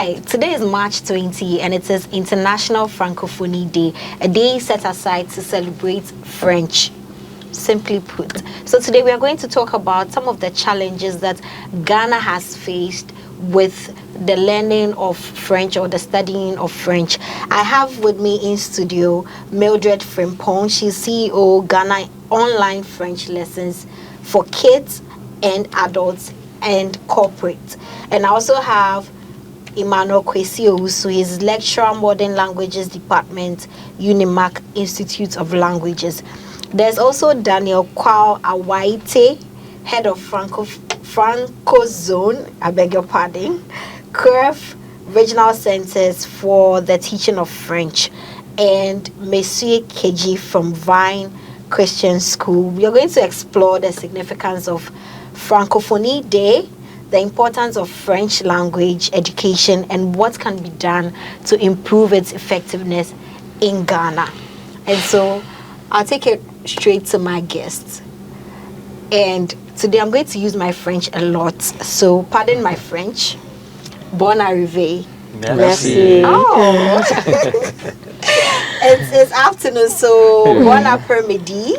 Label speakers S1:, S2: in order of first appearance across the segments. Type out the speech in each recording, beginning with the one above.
S1: Hi, today is March 20 and it is International Francophonie Day, a day set aside to celebrate French, simply put. So today we are going to talk about some of the challenges that Ghana has faced with the learning of French or the studying of French. I have with me in studio Mildred Frimpong. She's CEO Ghana Online French Lessons for Kids and Adults and Corporate. And I also have Emmanuel Kwesi Owusu, is lecturer Modern Languages Department, Unimac Institute of Languages. There's also Daniel Kwao Awaite, head of Franco-Zone, I beg your pardon, CREF Regional Centers for the Teaching of French, and Monsieur Keji from Vine Christian School. We are going to explore the significance of Francophonie Day, the importance of French language education, and what can be done to improve its effectiveness in Ghana. And so I'll take it straight to my guests. And today I'm going to use my French a lot, so pardon my French. Bon arrivé.
S2: Merci.
S1: Oh. It's afternoon, so bon après-midi.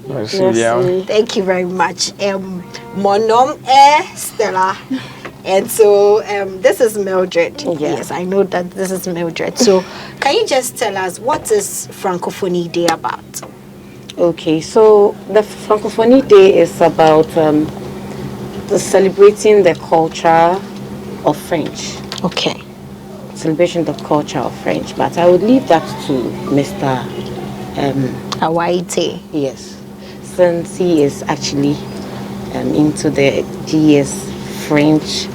S2: Merci.
S1: Thank you very much. Mon nom est Stella. And so this is Mildred. Yes, I know that this is Mildred. So can you just tell us, what is Francophonie Day about?
S3: Okay, so the Francophonie Day is about celebrating the culture of French.
S1: Okay.
S3: Celebration of the culture of French. But I would leave that to Mr.
S1: Awaite.
S3: Yes, since he is actually into the GS French,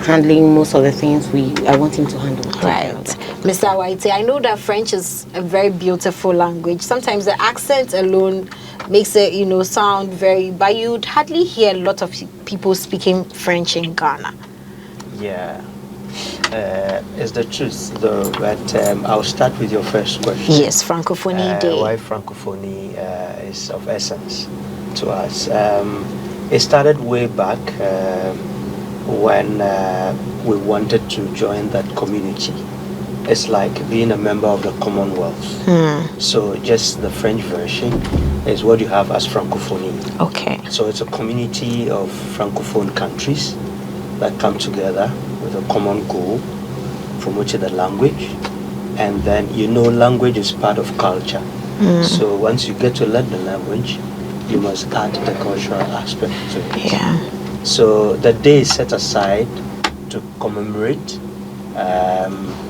S3: handling most of the things I want him to handle.
S1: Right. Mr. Awaite, I know that French is a very beautiful language. Sometimes the accent alone makes it, sound very, but you'd hardly hear a lot of people speaking French in Ghana.
S2: Yeah. It's the truth, though, but I'll start with your first question.
S1: Yes, Francophonie Day.
S2: Why Francophonie is of essence to us. It started way back when we wanted to join that community. It's like being a member of the Commonwealth. So just the French version is what you have as Francophonie.
S1: Okay.
S2: So it's a community of Francophone countries that come together with a common goal, promoting the language. And then, language is part of culture. So once you get to learn the language, you must add the cultural aspect to it.
S1: Yeah.
S2: So the day is set aside to commemorate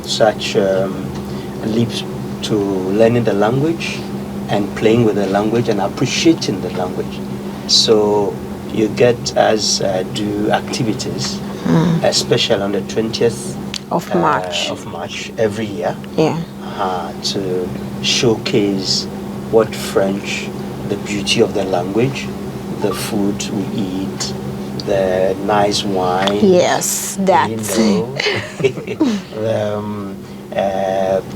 S2: such leaps to learning the language and playing with the language and appreciating the language. So you get us do activities, especially on the 20th
S1: of
S2: March every year.
S1: Yeah.
S2: To showcase what French, the beauty of the language, the food we eat, the nice wine.
S1: Yes, that.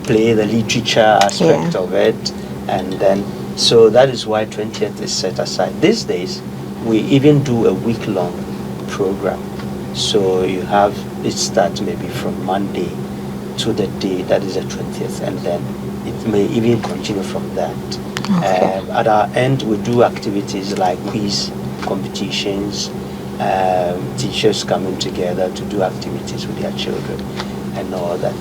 S2: Play the literature aspect of it, and then so that is why 20th is set aside. These days, we even do a week-long program. So you have it start maybe from Monday to the day that is the 20th, and then it may even continue from that. Okay. At our end, we do activities like quiz competitions, teachers coming together to do activities with their children and all that.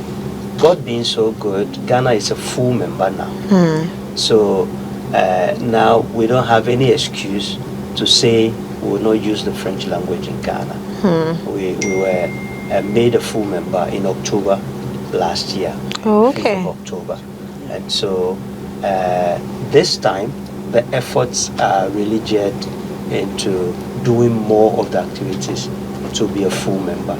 S2: God being so good, Ghana is a full member now. So now we don't have any excuse to say we will not use the French language in Ghana. We were made a full member in October last year.
S1: Oh, okay.
S2: 5th of October. And so this time the efforts are really geared into doing more of the activities to be a full member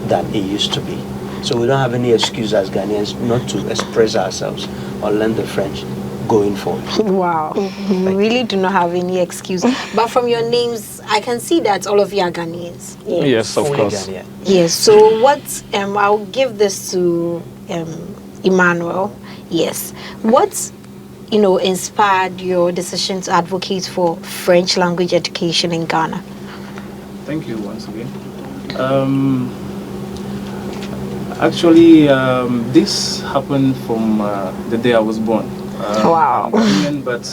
S2: than it used to be. So we don't have any excuse as Ghanaians not to express ourselves or learn the French going forward.
S1: Wow. We really do not have any excuse. But from your names, I can see that all of you are Ghanaians.
S4: Yes, of course.
S2: Ghanaian.
S1: Yes. So what, I'll give this to Emmanuel. Yes. What, inspired your decision to advocate for French language education in Ghana?
S4: Thank you once again. Actually, this happened from the day I was born.
S1: Wow.
S4: I'm Ghanaian, but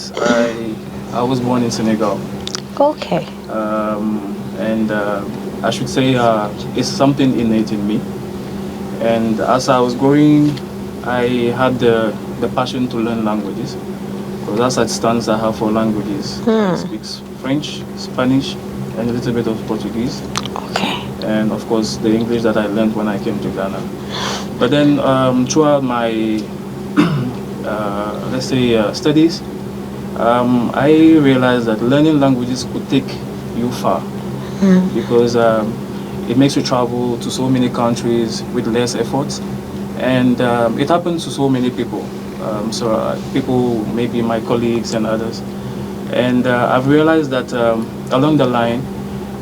S4: I was born in Senegal.
S1: Okay.
S4: And I should say it's something innate in me. And as I was growing, I had the passion to learn languages. Because as it stands, I have 4 languages. I speak French, Spanish, and a little bit of Portuguese.
S1: Okay.
S4: And of course, the English that I learned when I came to Ghana. But then throughout my, let's say, studies, I realized that learning languages could take you far. Because it makes you travel to so many countries with less effort. And it happens to so many people. People, maybe my colleagues and others. And I've realized that along the line,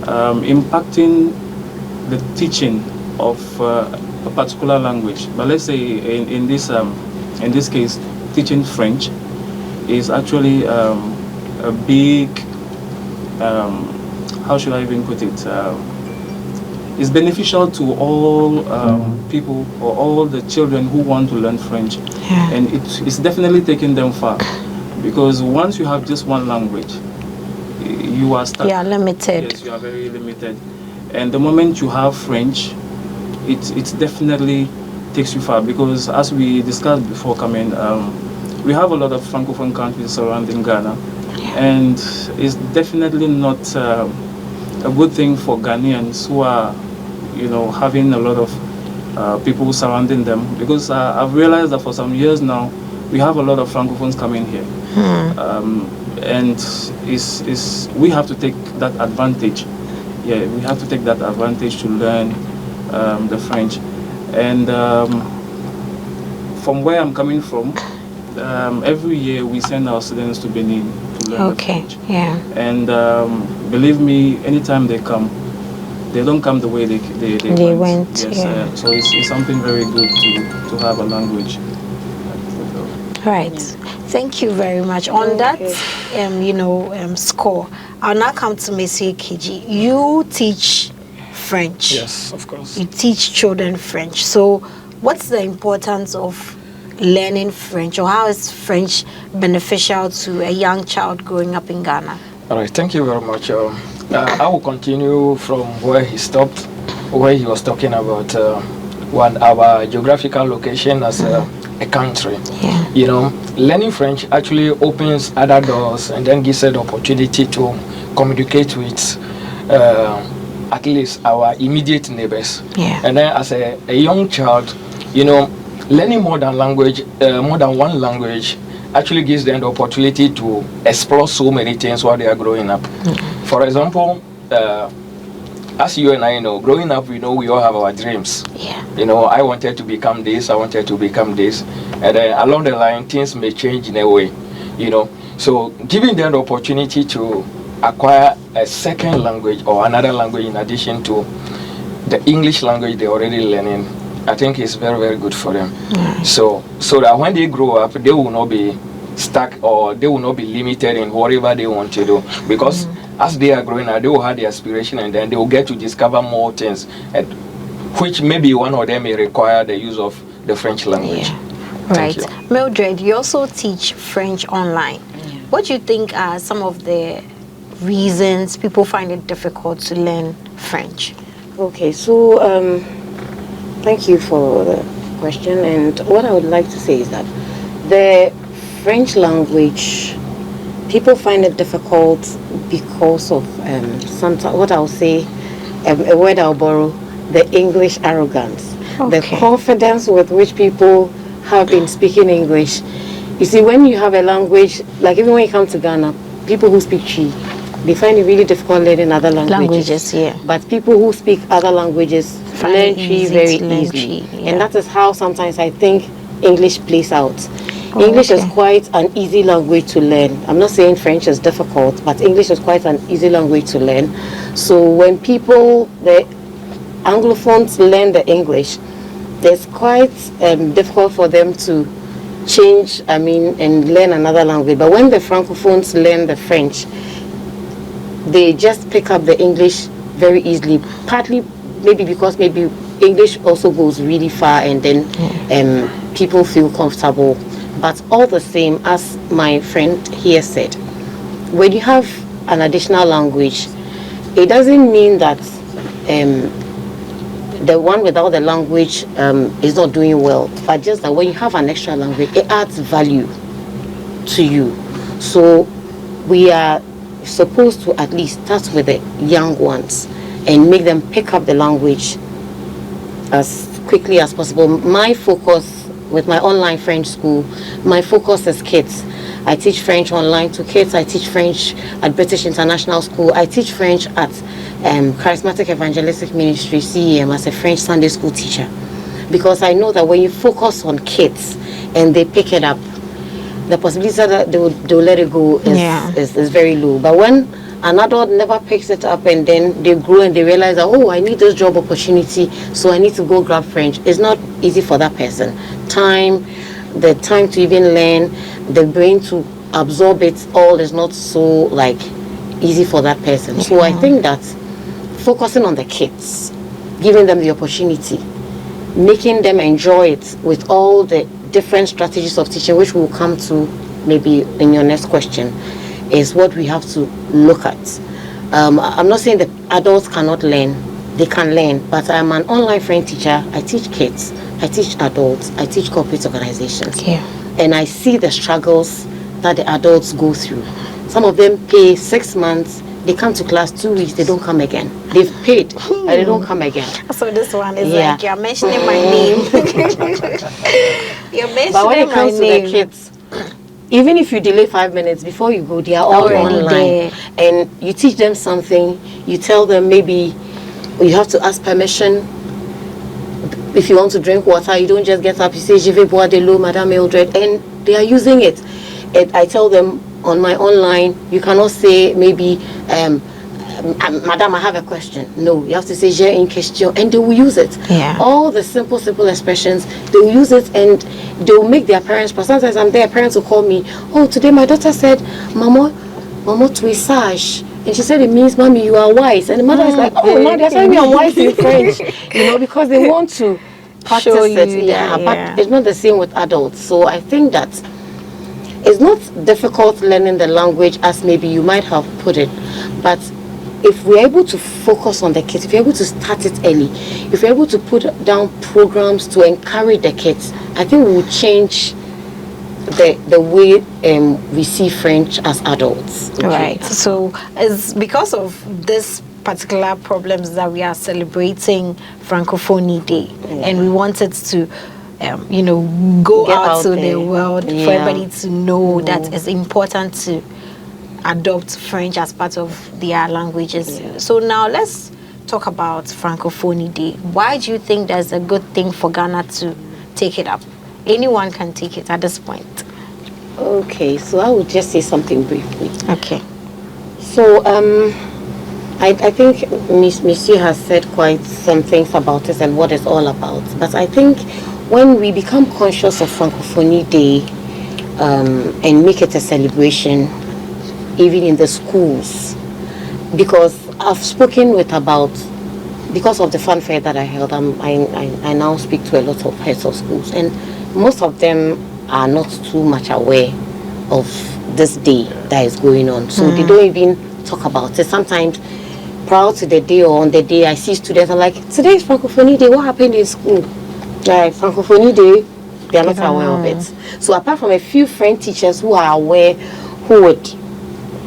S4: impacting the teaching of a particular language, but let's say in this case, teaching French is actually a big, how should I even put it? It's beneficial to all people or all the children who want to learn French, and it's definitely taking them far, because once you have just one language, you are stuck.
S1: You are limited.
S4: Yes, you are very limited. And the moment you have French, it definitely takes you far, because as we discussed before coming, we have a lot of Francophone countries surrounding Ghana, and it's definitely not a good thing for Ghanaians who are, having a lot of people surrounding them, because I've realized that for some years now, we have a lot of Francophones coming here. And we have to take that advantage. Yeah, we have to take that advantage to learn the French. And from where I'm coming from, every year we send our students to Benin to learn the French.
S1: Yeah.
S4: And believe me, anytime they come, they don't come the way they went. Yes, so it's something very good to have a language.
S1: Right. Thank you very much. On that, score, I'll now come to Monsieur Kiji. You teach French.
S5: Yes, of course.
S1: You teach children French. So, what's the importance of learning French, or how is French beneficial to a young child growing up in Ghana?
S5: All right. Thank you very much. I will continue from where he stopped, where he was talking about our geographical location as a country.
S1: Yeah.
S5: Learning French actually opens other doors and then gives us the opportunity to communicate with at least our immediate neighbors.
S1: Yeah.
S5: And then as a young child, learning more than one language actually gives them the opportunity to explore so many things while they are growing up. For example, as you and I know, growing up, we all have our dreams.
S1: Yeah.
S5: I wanted to become this, I wanted to become this. And then along the line, things may change in a way, So giving them the opportunity to acquire a second language or another language in addition to the English language they're already learning, I think is very, very good for them. So that when they grow up, they will not be stuck or they will not be limited in whatever they want to do, because as they are growing up, they will have the aspiration, and then they will get to discover more things, which maybe one of them may require the use of the French language.
S1: Right. Mildred, you also teach French online. What do you think are some of the reasons people find it difficult to learn French?
S3: Okay, so thank you for the question, and what I would like to say is that the French language, people find it difficult because of what I'll say, a word I'll borrow, the English arrogance, the confidence with which people have in speaking English. You see, when you have a language, like even when you come to Ghana, people who speak Chi, they find it really difficult learning other languages. But people who speak other languages learn Chi very easily. And that is how sometimes I think English plays out. English is quite an easy language to learn. I'm not saying French is difficult, but English is quite an easy language to learn. So when the Anglophones learn the English, it's quite difficult for them to change, and learn another language. But when the Francophones learn the French, they just pick up the English very easily, partly maybe because English also goes really far, and then people feel comfortable. But all the same, as my friend here said, when you have an additional language, it doesn't mean that the one without the language is not doing well, but just that when you have an extra language, it adds value to you. So we are supposed to at least start with the young ones and make them pick up the language as quickly as possible. My focus with my online French school, my focus is kids. I teach French online to kids. I teach French at British International School. I teach French at Charismatic Evangelistic Ministry, CEM, as a French Sunday school teacher. Because I know that when you focus on kids and they pick it up, the possibility that they'll let it go is very low. But when an adult never picks it up and then they grow and they realize that, oh, I need this job opportunity, so I need to go grab French, it's not easy for that person. The time to even learn, the brain to absorb it all is not so easy for that person. So I think that focusing on the kids, giving them the opportunity, making them enjoy it with all the different strategies of teaching, which we'll come to maybe in your next question, is what we have to look at. I'm not saying that adults cannot learn, they can learn, but I'm an online French teacher. I teach kids, I teach adults, I teach corporate organizations. And I see the struggles that the adults go through. Some of them pay 6 months, they come to class 2 weeks, they don't come again. They've paid, and they don't come again.
S1: So this one is like, you're mentioning my name. You're mentioning
S3: but when it comes to the kids, even if you delay 5 minutes before you go, they are already online there. And you teach them something, you tell them maybe you have to ask permission. If you want to drink water, you don't just get up, you say, Je vais boire de l'eau, Madame Mildred, and they are using it. And I tell them on my online, you cannot say maybe, Madam, I have a question. No, you have to say, J'ai une question, and they will use it. All the simple expressions, they will use it, and they will make their parents, but sometimes I'm there, parents will call me, oh, today my daughter said, Mama, tu es sage. And she said, it means, Mommy, you are wise. And the mother is like, oh, now they're telling me I'm wise in French. Because they want to practice it. But it's not the same with adults. So I think that it's not difficult learning the language as maybe you might have put it. But if we're able to focus on the kids, if we're able to start it early, if we're able to put down programs to encourage the kids, I think we will change the way we see French as adults.
S1: Right. So it's because of this particular problems that we are celebrating Francophonie Day, and we wanted to go out to the world for everybody to know that it's important to adopt French as part of their languages. So now let's talk about Francophonie Day. Why do you think that's a good thing for Ghana to take it up? Anyone can take it at this point.
S3: Okay, so I would just say something briefly.
S1: Okay.
S3: So I think Monsieur has said quite some things about this and what it's all about. But I think when we become conscious of Francophonie Day and make it a celebration, even in the schools, because I've spoken with because of the fanfare that I held, I now speak to a lot of heads of schools, and most of them are not too much aware of this day that is going on. So they don't even talk about it. Sometimes prior to the day or on the day, I see students are like, today is Francophonie Day, what happened in school? Like, Francophonie Day, they are not aware of it. So apart from a few French teachers who are aware, who would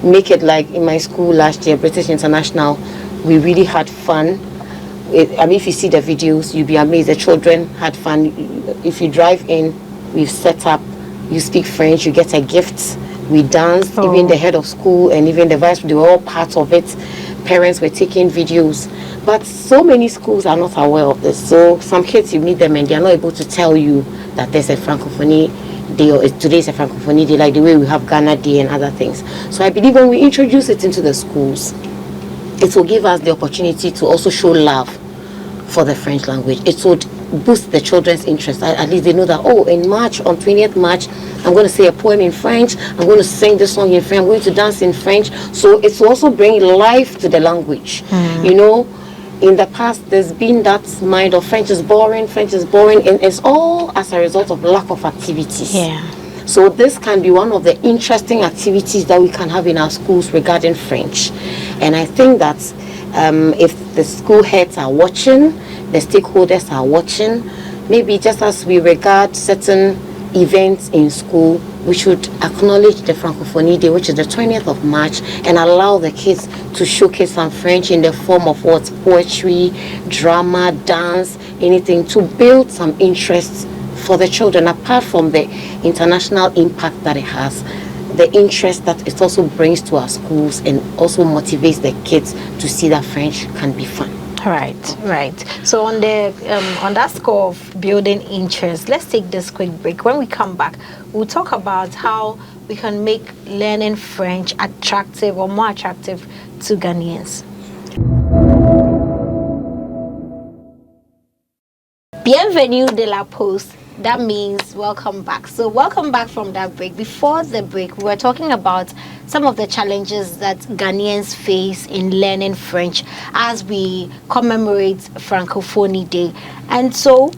S3: make it, like in my school last year, British International, we really had fun. If you see the videos, you'll be amazed. The children had fun. If you drive in, we've set up, you speak French, you get a gift. We danced, even the head of school and even the vice, they were all part of it. Parents were taking videos. But so many schools are not aware of this. So some kids, you meet them and they're not able to tell you that there's a Francophonie Day or today's a Francophonie Day, like the way we have Ghana Day and other things. So I believe when we introduce it into the schools, it will give us the opportunity to also show love for the French language. It would boost the children's interest. At least they know that, oh, in March, on 20th March, I'm going to say a poem in French, I'm going to sing this song in French, I'm going to dance in French. So it's also bring life to the language. in the past, there's been that mind of French is boring, and it's all as a result of lack of activities.
S1: Yeah.
S3: So this can be one of the interesting activities that we can have in our schools regarding French. And I think that if the school heads are watching, the stakeholders are watching, maybe just as we regard certain events in school, we should acknowledge the Francophonie Day, which is the 20th of March, and allow the kids to showcase some French in the form of what? Poetry, drama, dance, anything to build some interest for the children, apart from the international impact that it has, the interest that it also brings to our schools and also motivates the kids to see that French can be fun.
S1: Right. So on the on that score of building interest, let's take this quick break. When we come back, we'll talk about how we can make learning French attractive or more attractive to Ghanaians. Bienvenue de la pause. That means welcome back. So welcome back from that break. Before the break, we were talking about some of the challenges that Ghanaians face in learning French as we commemorate Francophonie Day. And so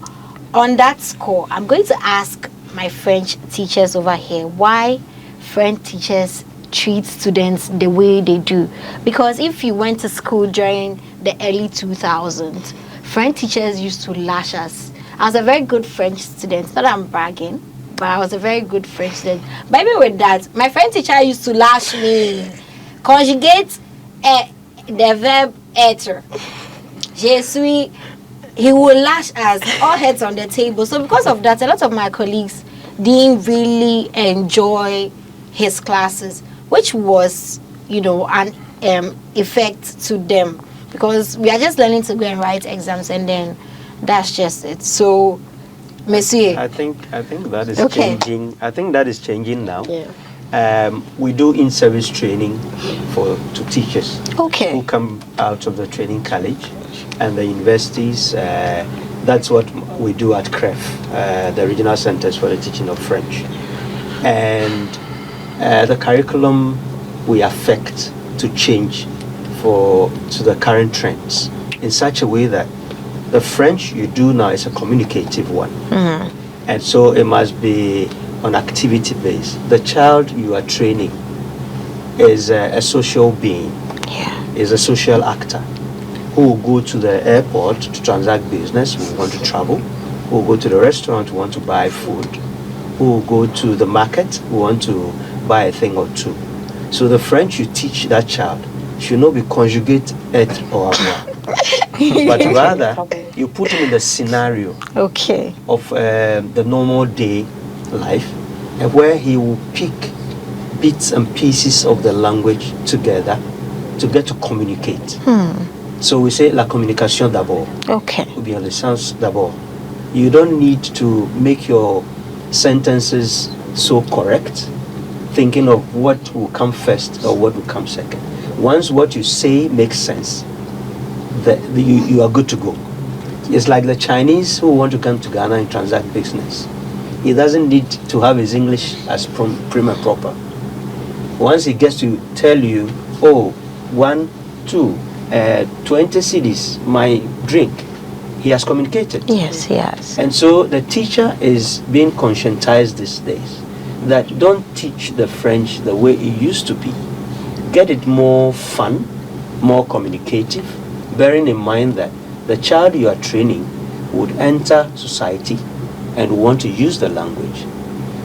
S1: on that score, I'm going to ask my French teachers over here why French teachers treat students the way they do. Because if you went to school during the early 2000s, French teachers used to lash us. I was a very good French student. Not that I'm bragging, but I was a very good French student. But even with that, my French teacher used to lash me. Conjugate the verb être. Je suis. He will lash us, all heads on the table. So because of that, a lot of my colleagues didn't really enjoy his classes, which was, an effect to them. Because we are just learning to go and write exams, and then that's just it. So, Monsieur,
S2: I think that is
S1: okay.
S2: changing. I think that is changing now.
S3: Yeah.
S2: We do in-service training to teachers
S1: okay.
S2: who come out of the training college and the universities. That's what we do at CREF, the Regional Centers for the Teaching of French. And the curriculum we affect to change to the current trends in such a way that the French you do now is a communicative one.
S1: Mm-hmm.
S2: And so it must be on activity base. The child you are training is a social being, is a social actor who will go to the airport to transact business, who want to travel, who will go to the restaurant, who want to buy food, who will go to the market, who want to buy a thing or two. So the French you teach that child should not be conjugate être or avoir. But rather, you put him in the scenario of the normal day life, where he will pick bits and pieces of the language together to get to communicate. So we say la communication d'abord. Ou bien le sens d'abord. You don't need to make your sentences so correct, thinking of what will come first or what will come second. Once what you say makes sense, you are good to go. It's like the Chinese who want to come to Ghana and transact business. He doesn't need to have his English as prim and proper. Once he gets to tell you, 1, 2, 20 cedis, my drink, he has communicated.
S1: Yes, he has.
S2: And so the teacher is being conscientized these days that don't teach the French the way it used to be. Get it more fun, more communicative, bearing in mind that the child you are training would enter society and want to use the language.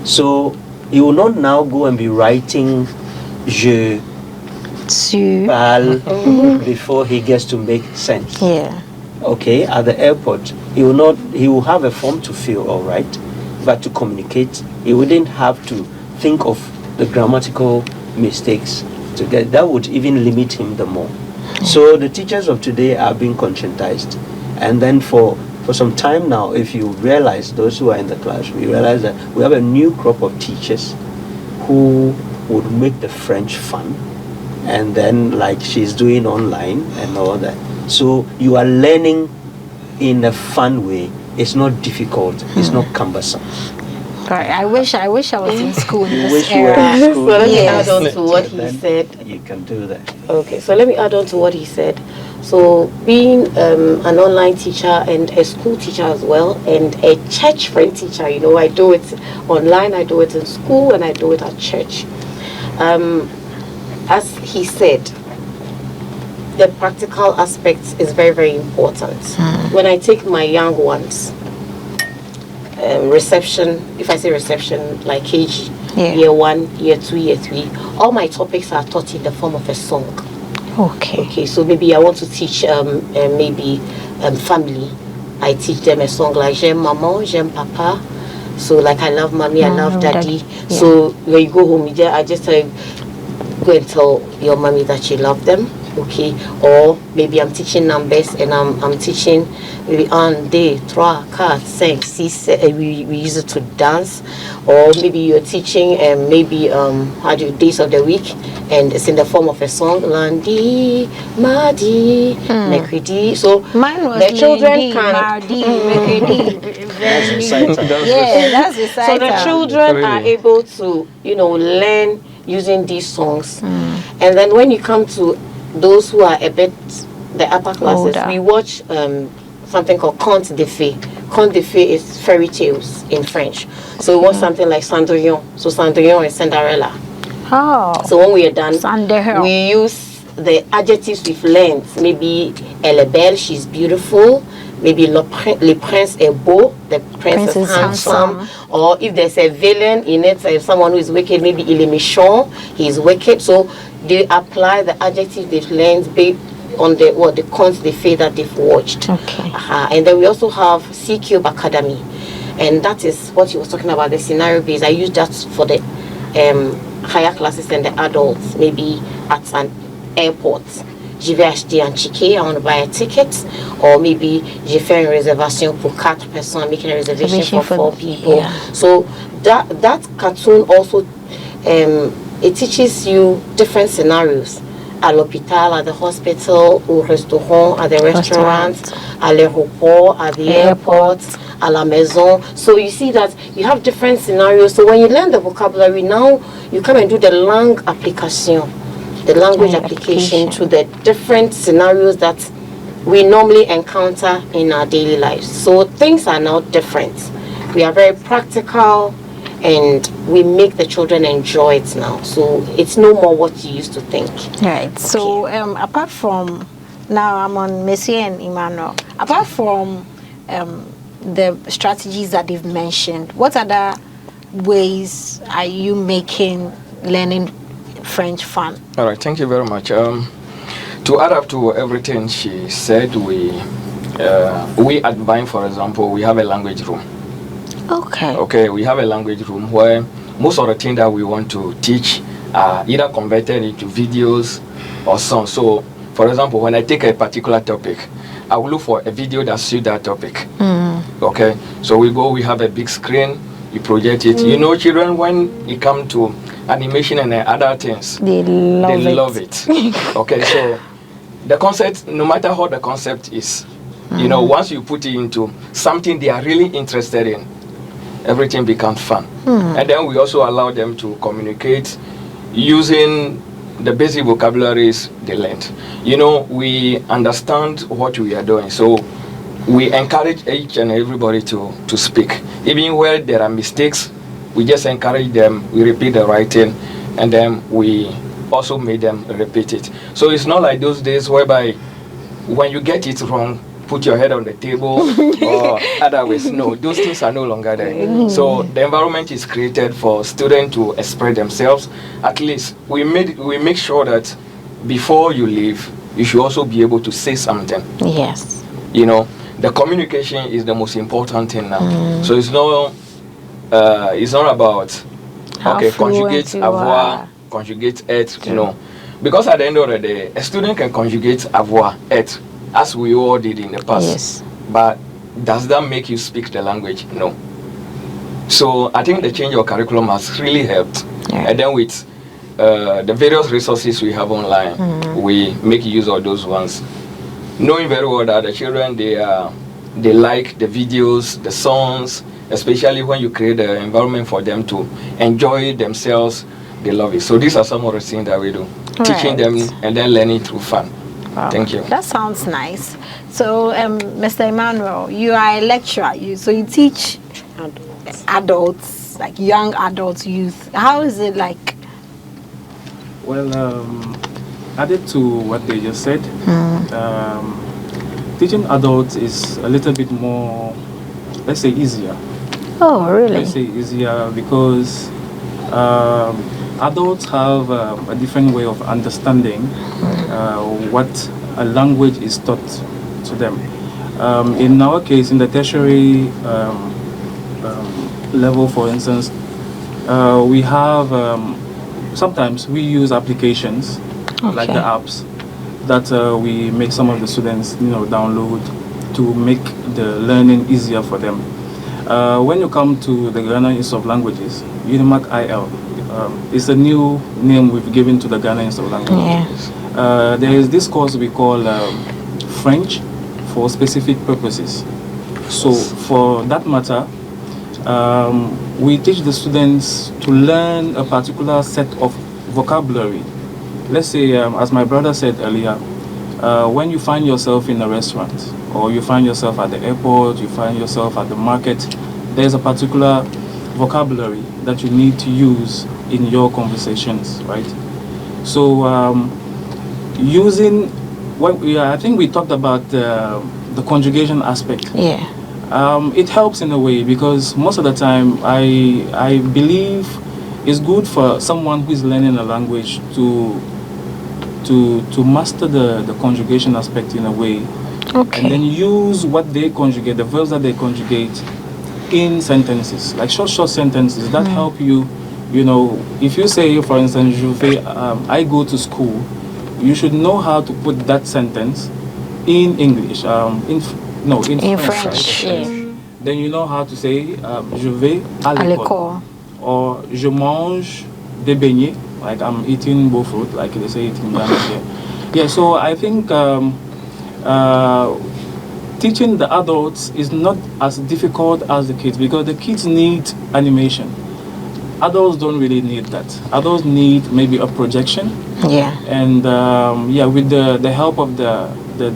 S2: So he will not now go and be writing je parle before he gets to make sense.
S1: Yeah.
S2: Okay, at the airport, he will have a form to fill, all right, but to communicate, he wouldn't have to think of the grammatical mistakes to get. That would even limit him the more. So the teachers of today are being conscientized, and then for some time now, if you realize, those who are in the class, we realize that we have a new crop of teachers who would make the French fun, and then like she's doing online and all that. So you are learning in a fun way. It's not difficult. It's not cumbersome.
S1: Right. I wish I was in school in
S2: You
S1: this
S2: wish you were
S1: era.
S2: in
S3: So
S2: school.
S3: let me
S1: Yes.
S3: add on to what he
S2: Then
S3: said.
S2: You can do that.
S3: Okay, so let me add on to what he said. So being an online teacher and a school teacher as well, and a church friend teacher, you know, I do it online, I do it in school, and I do it at church. As he said, the practical aspects is very, very important. When I take my young ones, reception, if I say reception, like KG, year 1, year 2, year 3, all my topics are taught in the form of a song. Okay, so maybe I want to teach family. I teach them a song like J'aime maman, j'aime papa. So like I love mommy, I love daddy.
S1: Yeah.
S3: So when you go home, I just tell you, go and tell your mommy that you love them. Okay, or maybe I'm teaching numbers and I'm teaching maybe 1, 2, 3, 4, 5, 6, we use it to dance, or maybe you're teaching days of the week and it's in the form of a song, Lundi, Mardi, Mercredi. So the children can
S2: That's recital.
S1: Yeah, that's the
S3: so the children are able to, learn using these songs. And then when you come to those who are a bit the upper classes, we watch something called Conte de Fées. Conte de Fées is fairy tales in French. So we watch something like Cendrillon. So Cendrillon is Cinderella. So when we are done, we use the adjectives we've learned. Maybe elle est belle, she's beautiful. Maybe le prince est beau, the prince is handsome. Or if there's a villain in it, someone who is wicked, maybe il est méchant, he's wicked. So they apply the adjective they've learned based on the Conte de Fées that they've watched. And then we also have C-Cube Academy, and that is what he was talking about, the scenario based. I use that for the higher classes and the adults, maybe at an airport. Je vais acheter un ticket, I want to buy a ticket, or maybe j'ai fait une réservation pour 4 personnes, I'm making a reservation for 4 people. So that cartoon also it teaches you different scenarios. À l'hôpital, at the hospital, au restaurant, at the restaurant, à l'aéroport, at the airport, à la maison. So you see that you have different scenarios. So when you learn the vocabulary, now you come and do the langue application, the language application to the different scenarios that we normally encounter in our daily lives. So things are now different. We are very practical, and we make the children enjoy it now. So it's no more what you used to think.
S1: Right. Okay. So apart from, now I'm on Messi and Emmanuel, apart from the strategies that they've mentioned, what other ways are you making learning French fun?
S5: All right, thank you very much. To add up to everything she said, we at Vine, for example, we have a language room. Okay, we have a language room where most of the things that we want to teach are either converted into videos or songs. So, for example, when I take a particular topic, I will look for a video that suits that topic. Okay, so we have a big screen, we project it. You know, children, when it comes to animation and other things, they love it. Okay, so the concept, no matter how the concept is, you know, once you put it into something they are really interested in, everything becomes fun. And then we also allow them to communicate using the basic vocabularies they learned. You know, we understand what we are doing, so we encourage each and everybody to speak. Even where there are mistakes, we just encourage them, we repeat the right thing, and then we also make them repeat it. So it's not like those days whereby when you get it wrong, put your head on the table or other ways. No, those things are no longer there. So the environment is created for students to express themselves. At least we make sure that before you leave, you should also be able to say something.
S1: Yes.
S5: You know, the communication is the most important thing now. So it's not about conjugate avoir, conjugate être, you know. Because at the end of the day, a student can conjugate avoir, être, as we all did in the past.
S1: Yes.
S5: But does that make you speak the language? No. So I think the change of curriculum has really helped. And then with the various resources we have online, we make use of those ones. Knowing very well that the children, they like the videos, the songs, especially when you create an environment for them to enjoy themselves. They love it. So these are some of the things that we do. Teaching them and then learning through fun.
S1: Wow.
S5: Thank you.
S1: That sounds nice. So, Mr. Emmanuel, you are a lecturer. So you teach adults, like young adults, youth. How is it like?
S4: Well, added to what they just said, teaching adults is a little bit more, let's say, easier.
S1: Oh, really?
S4: Let's say easier because adults have a different way of understanding what a language is taught to them. In our case, in the tertiary level, for instance, we have sometimes we use applications like the apps that we make some of the students download to make the learning easier for them. When you come to the Ghana Institute of Languages, UNIMAC IL, it's a new name we've given to the Ghana Institute of Languages.
S1: Yeah.
S4: There is this course we call French for specific purposes. So for that matter, we teach the students to learn a particular set of vocabulary. Let's say, as my brother said earlier, when you find yourself in a restaurant, or you find yourself at the airport, you find yourself at the market, there's a particular vocabulary that you need to use in your conversations, right? So I think we talked about the conjugation aspect.
S1: Yeah.
S4: It helps in a way because most of the time I believe it's good for someone who is learning a language to master the conjugation aspect in a way.
S1: Okay.
S4: And then use what they conjugate, the verbs that they conjugate in sentences, like short sentences that help you. If you say, for instance, I go to school, you should know how to put that sentence in English, in French.
S1: French. Yeah.
S4: Then you know how to say, je vais à l'école, or je mange des beignets, like I'm eating both fruit, like they say it in Ghana here. Yeah, so I think teaching the adults is not as difficult as the kids because the kids need animation. Adults don't really need that. Adults need maybe a projection.
S1: Yeah.
S4: And with the help of the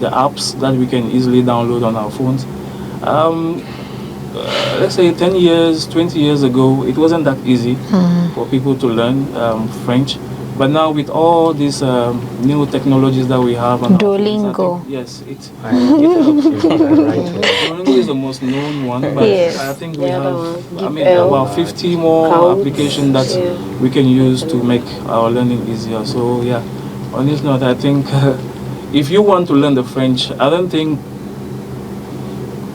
S4: apps that we can easily download on our phones. Let's say 10 years, 20 years ago, it wasn't that easy for people to learn French. But now with all these new technologies that we have on
S1: Duolingo.
S4: Yes, it helps. Duolingo is the most known one, but I think we have about 50 more applications that we can use to make our learning easier. So yeah, on this note, I think if you want to learn the French, I don't think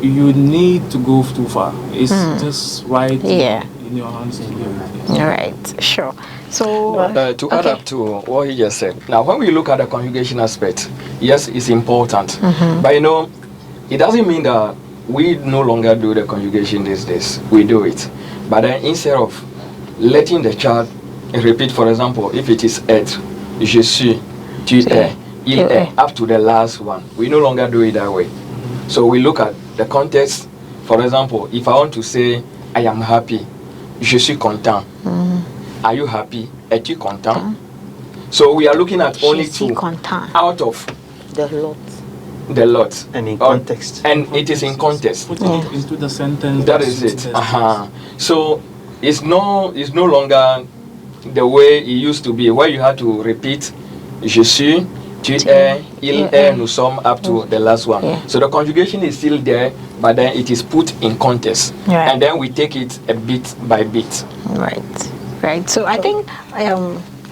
S4: you need to go too far. It's just right in your hands to do it.
S1: All right, sure. So
S5: to add up to what he just said, now when we look at the conjugation aspect, yes, it's important, but it doesn't mean that we no longer do the conjugation these days. We do it, but then instead of letting the child repeat, for example, if it is être, je suis, tu es, il est, up to the last one, we no longer do it that way. So we look at the context. For example, if I want to say I am happy, je suis content. Are you happy? Es-tu content? So we are looking at only two out of
S3: the lot.
S5: The lot.
S2: And in context.
S5: And it is in context.
S4: Put it into the sentence.
S5: That is it. So it's no longer the way it used to be, where you had to repeat je suis, tu es, il est, nous sommes, up to the last one. Yeah. So the conjugation is still there, but then it is put in context. Right. And then we take it a bit by bit.
S1: Right. So I think,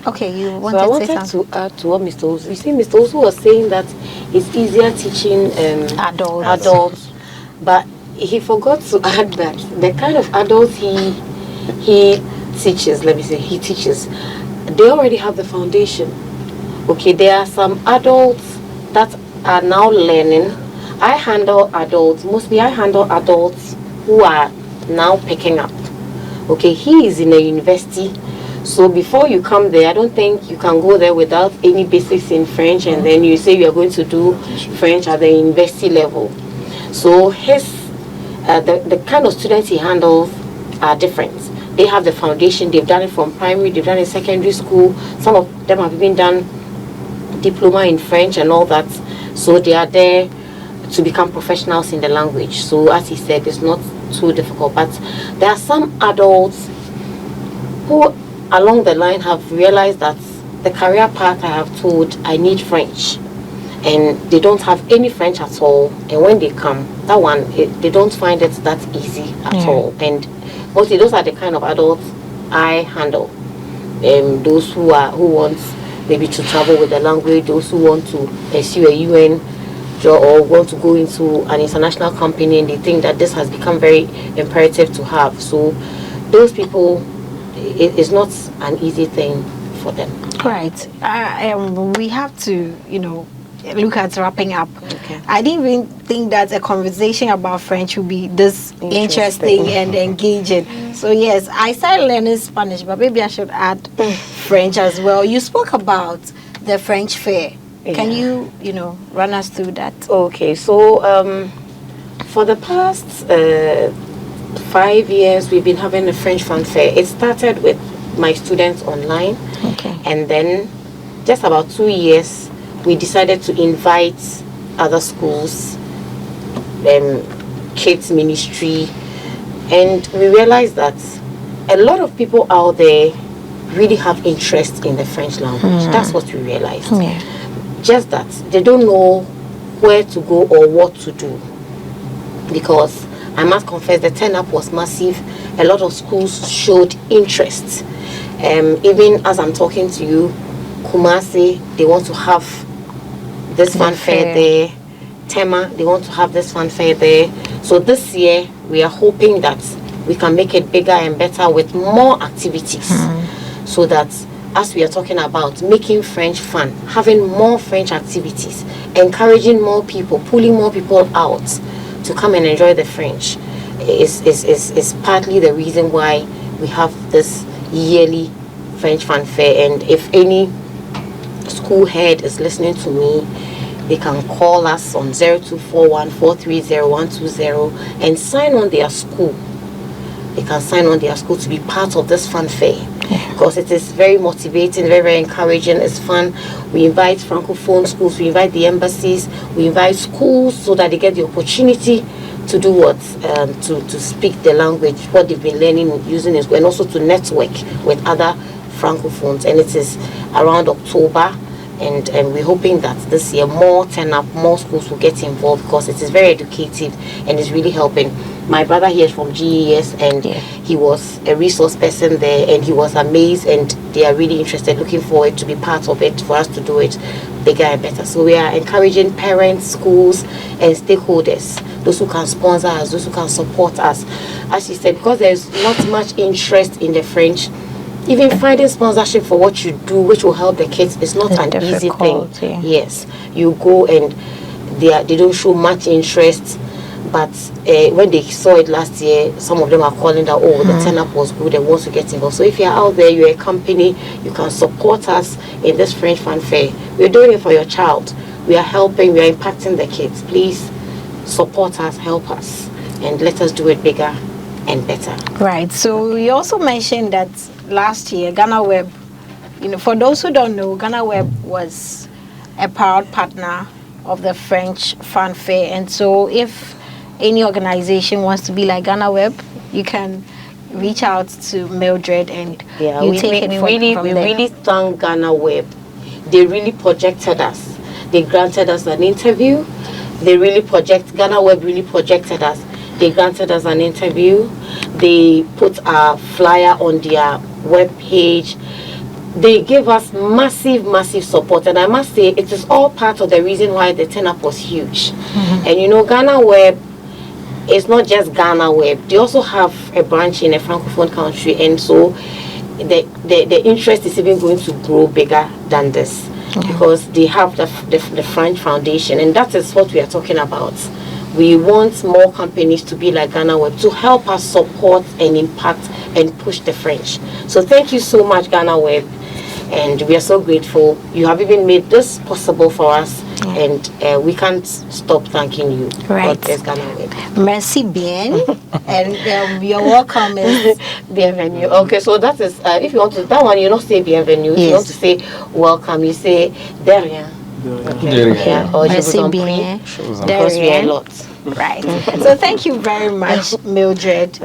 S1: okay, you wanted
S3: I
S1: to
S3: wanted
S1: say something?
S3: to add to what Mr. Osu. You see, Mr. Osu was saying that it's easier teaching adults, but he forgot to add that the kind of adults he teaches, they already have the foundation. Okay, there are some adults that are now learning. I handle adults who are now picking up. Okay, he is in a university, so before you come there, I don't think you can go there without any basics in French, and then you say you are going to do French at the university level. So his the kind of students he handles are different. They have the foundation, they've done it from primary, they've done it in secondary school. Some of them have even done diploma in French and all that. So they are there to become professionals in the language. So as he said, it's not too difficult. But there are some adults who along the line have realized that the career path I have told, I need French. And they don't have any French at all. And when they come, that one, they don't find it that easy at all. And mostly those are the kind of adults I handle. Those who want maybe to travel with the language, those who want to pursue a UN job or want to go into an international company, and they think that this has become very imperative to have. So those people, it's not an easy thing for them.
S1: Right. We have to, look at wrapping up.
S3: Okay.
S1: I didn't even think that a conversation about French would be this interesting and engaging. So yes, I started learning Spanish, but maybe I should add French as well. You spoke about the French fair.
S3: Yeah.
S1: Can you, run us through that?
S3: Okay, so for the past 5 years, we've been having a French fan fair. It started with my students online, and then just about 2 years, we decided to invite other schools, kids ministry, and we realized that a lot of people out there really have interest in the French language. That's what we realized. Just that they don't know where to go or what to do, because I must confess the turn-up was massive. A lot of schools showed interest. Even as I'm talking to you, Kumasi, they want to have this fanfare there. Tema, they want to have this fanfare there. So this year, we are hoping that we can make it bigger and better with more activities. So that as we are talking about making French fun, having more French activities, encouraging more people, pulling more people out to come and enjoy the French is partly the reason why we have this yearly French fanfare. And if any school head is listening to me, they can call us on 0241-430-120 and sign on their school. They can sign on their school to be part of this fanfare, because it is very motivating, very, very encouraging. It's fun. We invite Francophone schools, we invite the embassies, we invite schools so that they get the opportunity to do what? To speak the language, what they've been learning using it, and also to network with other Francophones. And it is around October. And we're hoping that this year more schools will get involved, because it is very educative and it's really helping. My brother here is from GES, and he was a resource person there, and he was amazed, and they are really interested, looking forward to be part of it, for us to do it bigger and better. So we are encouraging parents, schools, and stakeholders, those who can sponsor us, those who can support us. As you said, because there's not much interest in the French, even finding sponsorship for what you do, which will help the kids, is not an easy thing. Yes, you go and they don't show much interest, but when they saw it last year, some of them are calling that, the turn-up was good and wants to get involved. So if you're out there, you're a company, you can support us in this French fanfare. We're doing it for your child. We are helping, we are impacting the kids. Please support us, help us, and let us do it bigger and better.
S1: Right. So we also mentioned that last year, GhanaWeb, for those who don't know, GhanaWeb was a proud partner of the French fanfare. And so if any organization wants to be like GhanaWeb, you can reach out to Mildred and we
S3: really thank GhanaWeb. They really projected us. They granted us an interview. GhanaWeb really projected us. They granted us an interview. They put a flyer on their web page. They gave us massive support, and I must say it is all part of the reason why the turn-up was huge. And GhanaWeb is not just GhanaWeb. They also have a branch in a Francophone country, and so the interest is even going to grow bigger than this, because they have the French Foundation, and that is what we are talking about. We want more companies to be like GhanaWeb, to help us support and impact and push the French. So thank you so much, GhanaWeb, and we are so grateful. You have even made this possible for us, and we can't stop thanking you.
S1: Right.
S3: God bless GhanaWeb.
S1: Merci bien. And you're welcome.
S3: Bienvenue. Okay, so that is, if you want to, that one you don't say bienvenue. If you want to say welcome, you say de rien.
S5: Okay.
S3: Yeah. Or je
S1: Merci
S3: vous en
S1: bien.
S3: prie.
S1: De
S3: Because we are a
S1: rien.
S3: lot.
S1: Right. So thank you very much, Mildred,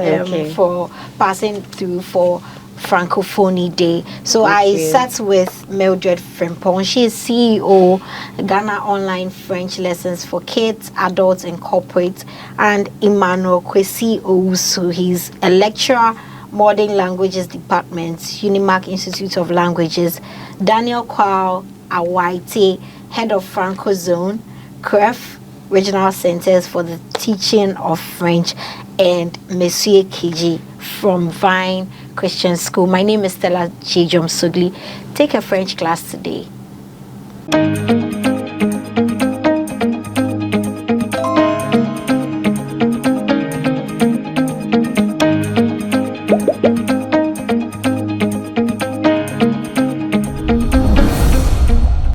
S1: for passing through for Francophonie Day. So I sat with Mildred Frimpong. She is CEO, Ghana Online French Lessons for Kids, Adults, and Corporates, and Emmanuel Kwesi Owusu. He's a lecturer, Modern Languages Department, Unimark Institute of Languages. Daniel Kwao Awaite, Head of Franco Zone, CREF, Regional Centers for the Teaching of French, and Monsieur Kiji from Vine Christian School. My name is Stella Chijom Sugli. Take a French class today.